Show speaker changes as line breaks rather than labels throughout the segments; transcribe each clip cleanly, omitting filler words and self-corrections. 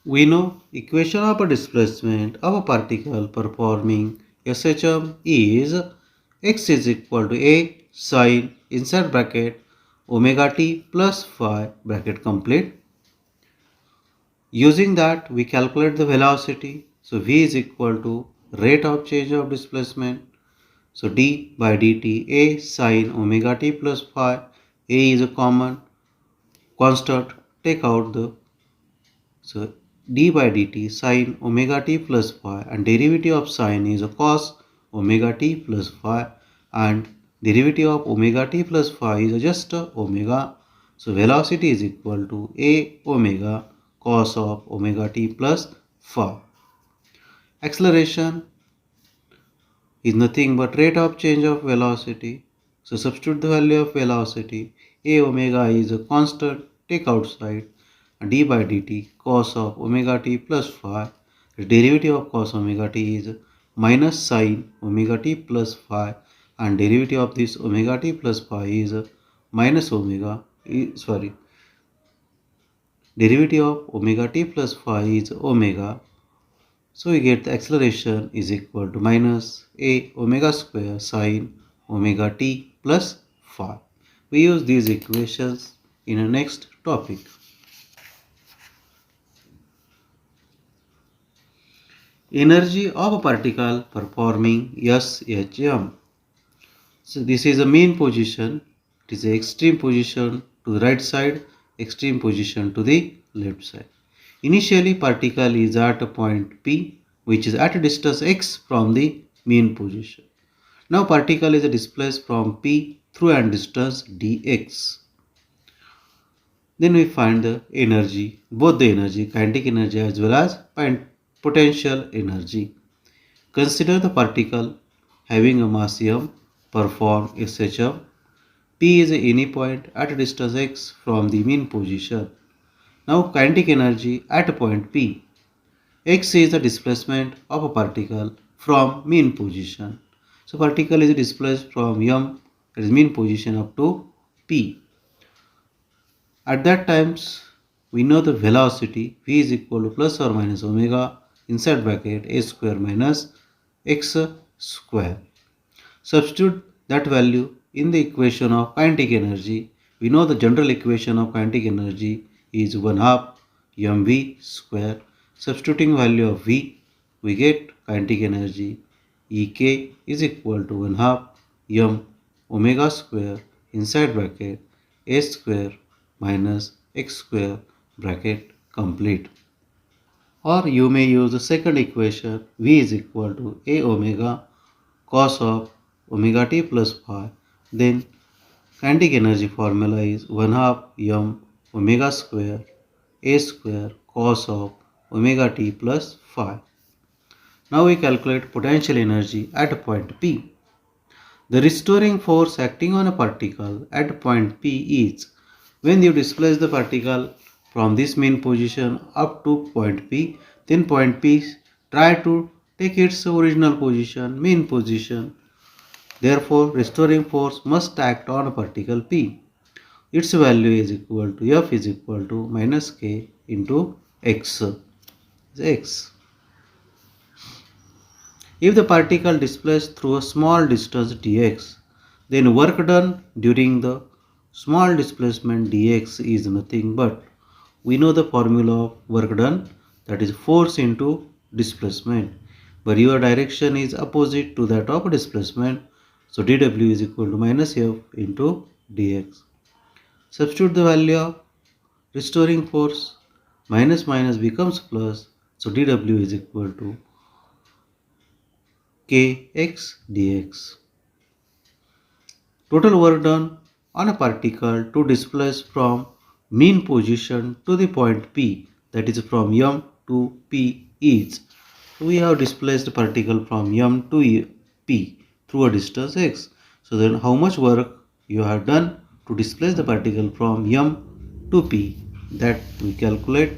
We know equation of a displacement of a particle performing SHM is x is equal to a sine inside bracket omega t plus phi bracket complete. Using that we calculate the velocity. So v is equal to rate of change of displacement. So d by dt a sine omega t plus phi. A is a common constant. Take out the so d by dt sine omega t plus phi, and derivative of sine is a cos omega t plus phi, and derivative of omega t plus phi is just omega. So velocity is equal to a omega cos of omega t plus phi. Acceleration is nothing but rate of change of velocity. So substitute the value of velocity. A omega is a constant. Take outside. D by dt cos of omega t plus phi. The derivative of cos omega t is minus sine omega t plus phi, and derivative of this omega t plus phi is minus omega. Derivative of omega t plus phi is omega. So we get the acceleration is equal to minus a omega square sine omega t plus phi. We use these equations in the next topic. Energy of a particle performing SHM. So this is a mean position. It is the extreme position to the right side, extreme position to the left side. Initially particle is at a point P, which is at a distance x from the mean position. Now particle is displaced from P through a distance dx. Then we find the energy, both the energy, kinetic energy as well as potential energy. Consider the particle having a mass m, perform SHM. P is any point at a distance x from the mean position. Now kinetic energy at a point P. X is the displacement of a particle from mean position. So particle is displaced from m, that is mean position, up to P. At that times we know the velocity v is equal to plus or minus omega inside bracket a square minus x square. Substitute that value in the equation of kinetic energy. We know the general equation of kinetic energy is 1 half mv square. Substituting value of v, we get kinetic energy Ek is equal to 1 half m omega square inside bracket a square minus x square bracket complete. Or you may use the second equation, v is equal to a omega cos of omega t plus phi. Then kinetic energy formula is 1 half m omega square a square cos of omega t plus phi. Now we calculate potential energy at point P. The restoring force acting on a particle at point P is when you displace the particle from this mean position up to point P, then point P try to take its original position, mean position. Therefore, restoring force must act on a particle P. Its value is equal to F is equal to minus K into X. X. If the particle displaced through a small distance dx, then work done during the small displacement dx is nothing but, we know the formula of work done, that is force into displacement, but your direction is opposite to that of displacement, so dw is equal to minus f into dx. Substitute the value of restoring force, minus minus becomes plus, so dw is equal to kx dx. Total work done on a particle to displace from mean position to the point P, that is from M to P is, we have displaced particle from M to P through a distance x. So then how much work you have done? to displace the particle from M to P, that we calculate.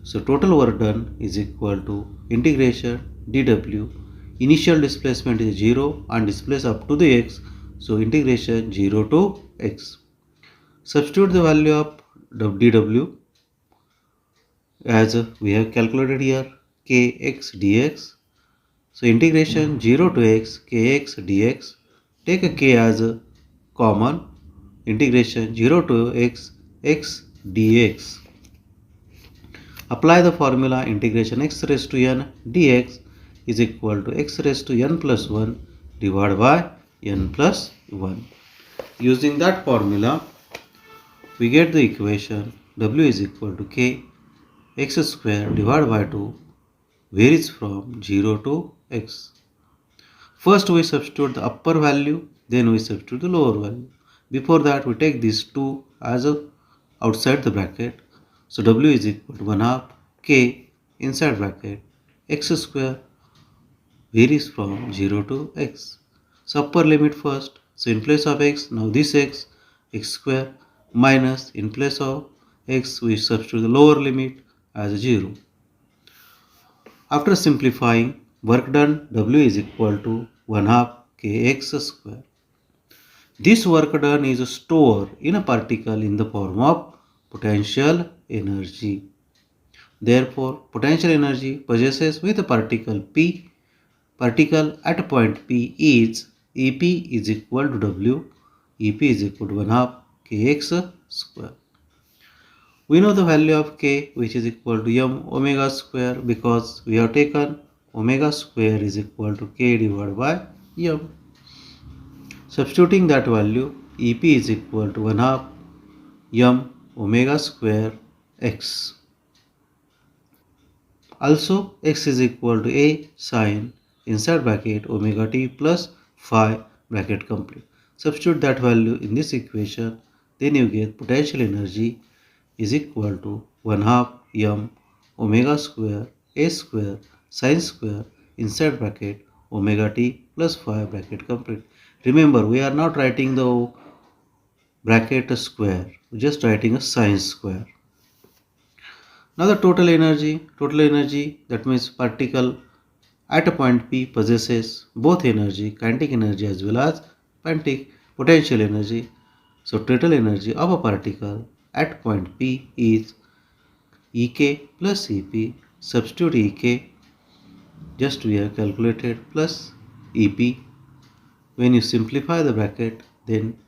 So total work done is equal to integration dW. Initial displacement is 0 and displace up to the x. So integration 0 to x. Substitute the value of dW as we have calculated here, kx dx. So integration 0 to x kx dx. Take a k as a common. Integration 0 to x x dx. Apply the formula integration x raised to n dx is equal to x raised to n plus 1 divided by n plus 1. Using that formula, we get the equation w is equal to k x square divided by 2 varies from 0 to x. First we substitute the upper value, then we substitute the lower value. Before that we take these 2 as outside the bracket. So w is equal to 1 half k inside bracket x square varies from 0 to x. So upper limit first. So in place of x, now this x square minus in place of x we substitute the lower limit as 0. After simplifying, work done w is equal to 1 half kx square. This work done is stored in a particle in the form of potential energy. Therefore, potential energy possesses with a particle P. Particle at point P is EP is equal to W. EP is equal to 1 half kx square. We know the value of k, which is equal to m omega square, because we have taken omega square is equal to k divided by m. Substituting that value, EP is equal to 1 half m omega square x. Also, x is equal to a sine inside bracket omega t plus phi bracket complete. Substitute that value in this equation, then you get potential energy is equal to 1 half m omega square a square sine square inside bracket omega t plus phi bracket complete. Remember, we are not writing the bracket square, we are just writing a sine square. Now the total energy that means particle at a point P possesses both energy, kinetic energy as well as potential energy. So total energy of a particle at point P is Ek plus Ep. Substitute Ek, just we have calculated, plus Ep. When you simplify the bracket, then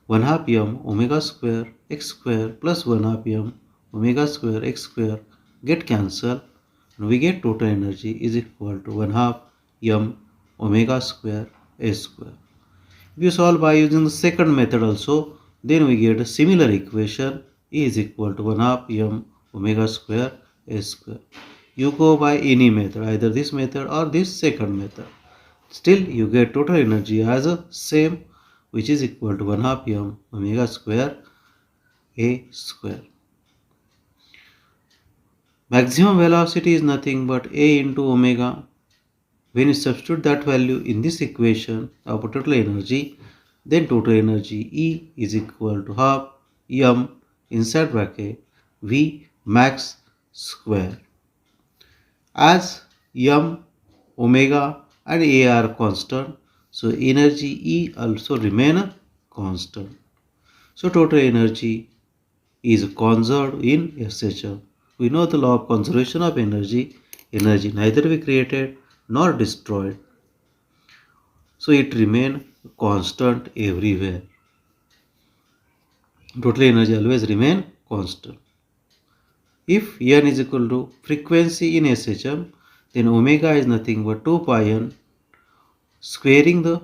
1 half m omega square x square plus 1 half m omega square x square get cancelled, and we get total energy is equal to 1 half m omega square a square. If you solve by using the second method also, then we get a similar equation, E is equal to 1 half m omega square a square. You go by any method, either this method or this second method. Still you get total energy as a same, which is equal to 1 half m omega square a square. Maximum velocity is nothing but a into omega. When you substitute that value in this equation of total energy, then total energy E is equal to half m inside bracket V max square. As m, omega and a are constant, so energy E also remain constant. So total energy is conserved in SHM. We know the law of conservation of energy. Energy neither be created nor destroyed. So it remain constant everywhere. Total energy always remain constant. If n is equal to frequency in SHM, then omega is nothing but 2 pi n, squaring the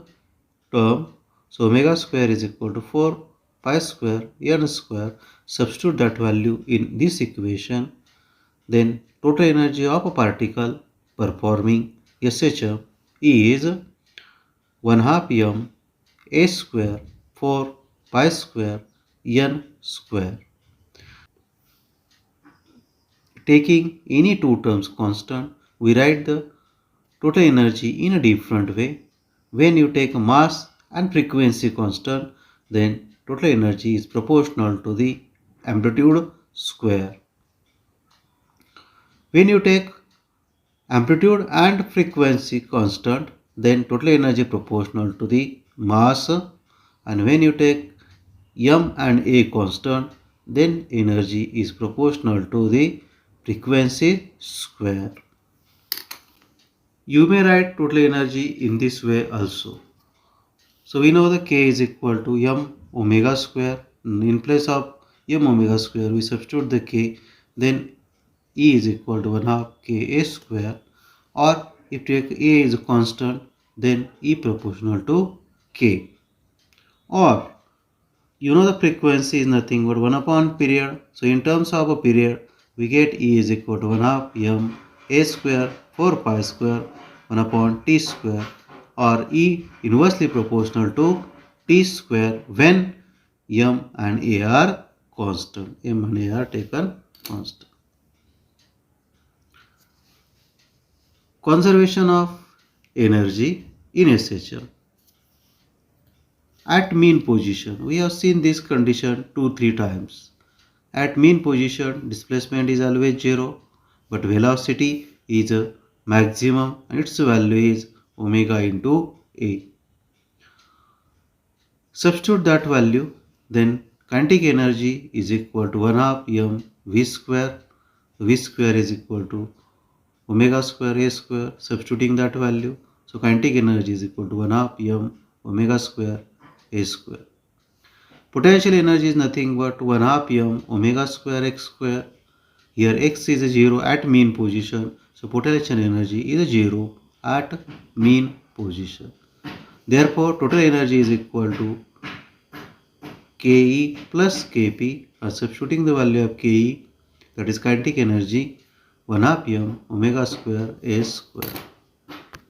term. So omega square is equal to 4 pi square n square. Substitute that value in this equation, then total energy of a particle performing SHM is 1 half m a square 4 pi square n square. Taking any two terms constant, we write the total energy in a different way. When you take mass and frequency constant, then total energy is proportional to the amplitude square. When you take amplitude and frequency constant, then total energy proportional to the mass, and when you take m and a constant, then energy is proportional to the frequency square. You may write total energy in this way also. So we know the k is equal to m omega square. In place of m omega square, we substitute the k, then E is equal to 1 half ka square, or if take a is a constant, then E proportional to k. Or you know the frequency is nothing but 1 upon period. So in terms of a period, we get E is equal to 1 half m a square 4 pi square 1 upon t square, or E inversely proportional to t square when m and a are constant. M and a are taken constant. Conservation of energy in SHM. At mean position, we have seen this condition 2-3 times. At mean position, displacement is always 0, but velocity is a maximum and its value is omega into a. Substitute that value, then kinetic energy is equal to 1 half m v square. V square is equal to omega square a square, substituting that value. So kinetic energy is equal to 1 half m omega square a square. Potential energy is nothing but 1 half m omega square x square. Here x is a 0 at mean position. So potential energy is a 0 at mean position. Therefore total energy is equal to Ke plus Kp. Substituting the value of Ke, that is kinetic energy, 1 half m omega square a square.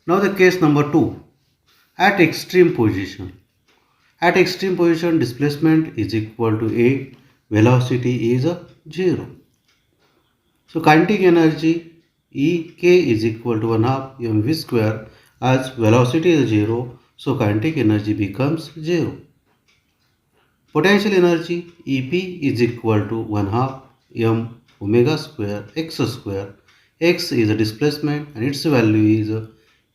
Now the case number 2. At extreme position. At extreme position, displacement is equal to a, velocity is 0. So kinetic energy Ek is equal to 1 half mv square, as velocity is 0, so kinetic energy becomes 0. Potential energy Ep is equal to 1 half m omega square x square. X is a displacement and its value is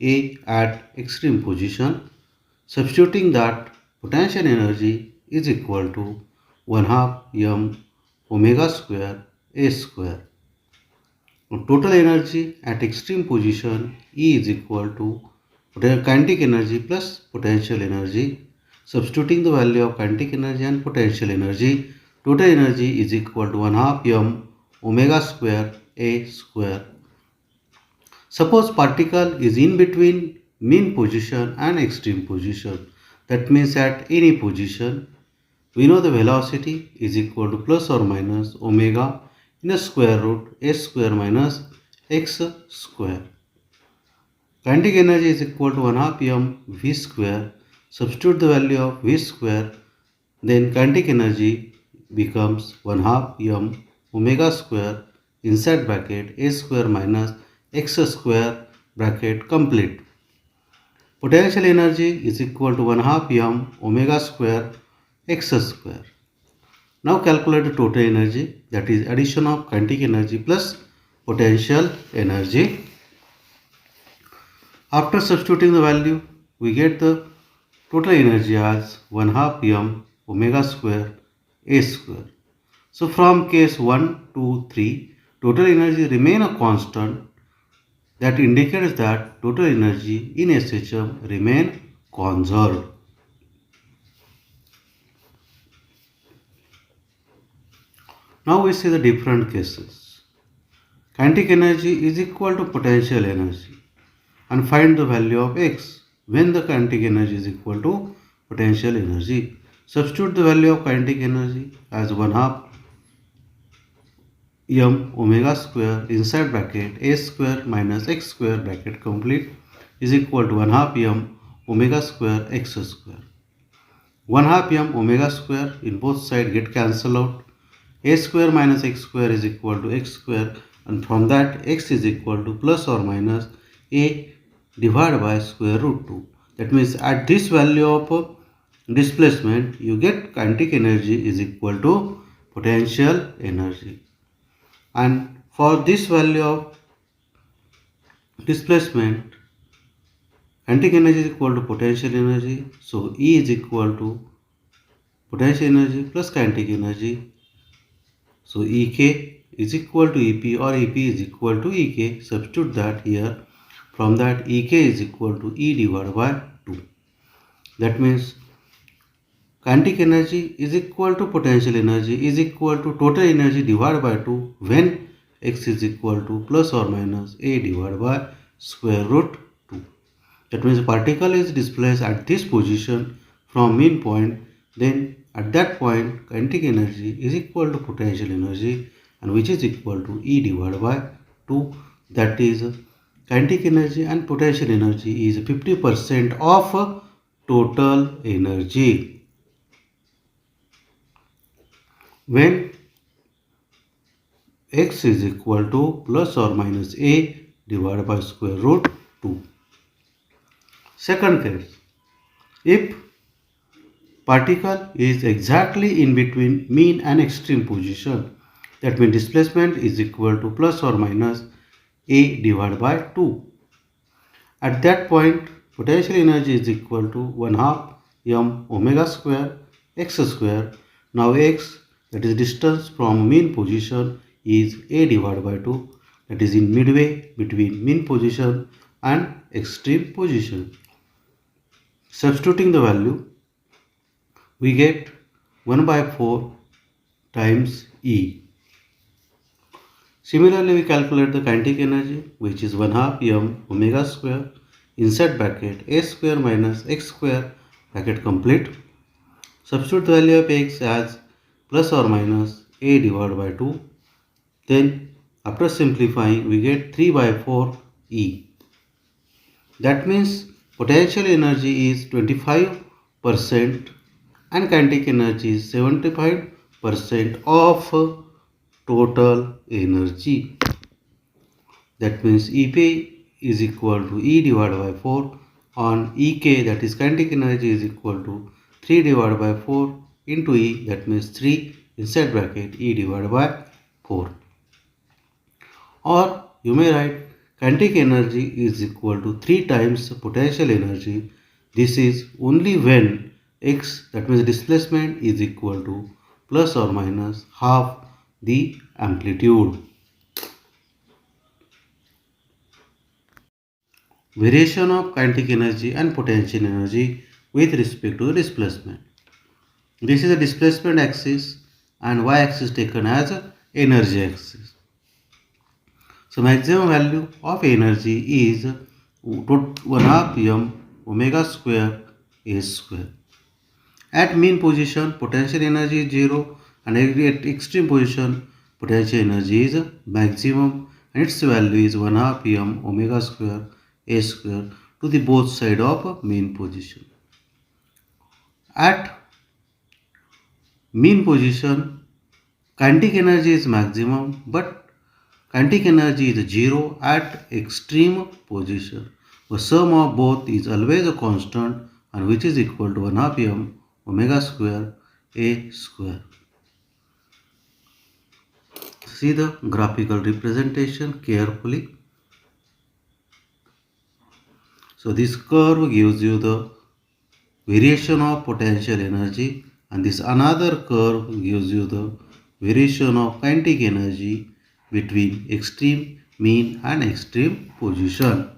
a at extreme position. Substituting that, potential energy is equal to 1 half m omega square a square. Total energy at extreme position E is equal to kinetic energy plus potential energy. Substituting the value of kinetic energy and potential energy, total energy is equal to 1 half m omega square a square. Suppose particle is in between mean position and extreme position. That means at any position, we know the velocity is equal to plus or minus omega in a square root a square minus x square. Kinetic energy is equal to 1 half m v square. Substitute the value of v square, then kinetic energy becomes 1 half m omega square inside bracket a square minus x square bracket complete. Potential energy is equal to 1 half m omega square x square. Now calculate the total energy, that is addition of kinetic energy plus potential energy. After substituting the value, we get the total energy as 1 half m omega square a square. So from case 1, 2, 3, total energy remain a constant. That indicates that total energy in SHM remain conserved. Now we see the different cases. Kinetic energy is equal to potential energy, and find the value of x when the kinetic energy is equal to potential energy. Substitute the value of kinetic energy as 1 half m omega square inside bracket a square minus x square bracket complete is equal to 1 half m omega square x square. 1 half m omega square in both sides get cancelled out. A square minus x square is equal to x square, and from that x is equal to plus or minus a divided by square root 2. That means at this value of displacement, you get kinetic energy is equal to potential energy. And for this value of displacement, kinetic energy is equal to potential energy. So E is equal to potential energy plus kinetic energy. So Ek is equal to Ep or Ep is equal to Ek. Substitute that here. From that Ek is equal to E divided by 2. That means kinetic energy is equal to potential energy is equal to total energy divided by 2 when x is equal to plus or minus a divided by square root 2. That means the particle is displaced at this position from mean point, then at that point kinetic energy is equal to potential energy and which is equal to E divided by 2. That is kinetic energy and potential energy is 50% of total energy. When x is equal to plus or minus a divided by square root 2. Second case, if particle is exactly in between mean and extreme position, that means displacement is equal to plus or minus a divided by 2. At that point, potential energy is equal to 1 half m omega square x square. Now x, that is distance from mean position, is a divided by 2, that is in midway between mean position and extreme position. Substituting the value, we get 1 by 4 times E. Similarly, we calculate the kinetic energy, which is 1 half m omega square inside bracket a square minus x square bracket complete. Substitute the value of x as plus or minus a divided by 2. Then after simplifying, we get 3 by 4 E. That means potential energy is 25% and kinetic energy is 75% of total energy. That means Ep is equal to E divided by 4 on Ek, that is kinetic energy, is equal to 3 divided by 4 into E, that means 3 inside bracket E divided by 4. Or you may write kinetic energy is equal to 3 times potential energy. This is only when x, that means displacement, is equal to plus or minus half the amplitude. Variation of kinetic energy and potential energy with respect to displacement. This is a displacement axis and y axis taken as a energy axis. So maximum value of energy is 1 half m omega square a square. At mean position, potential energy is 0 and at extreme position, potential energy is maximum and its value is 1 half m omega square a square to the both side of mean position. At mean position, kinetic energy is maximum but kinetic energy is 0 at extreme position. The sum of both is always a constant and which is equal to 1 half m omega square a square. See the graphical representation carefully. So this curve gives you the variation of potential energy and this another curve gives you the variation of kinetic energy between extreme, mean and extreme position.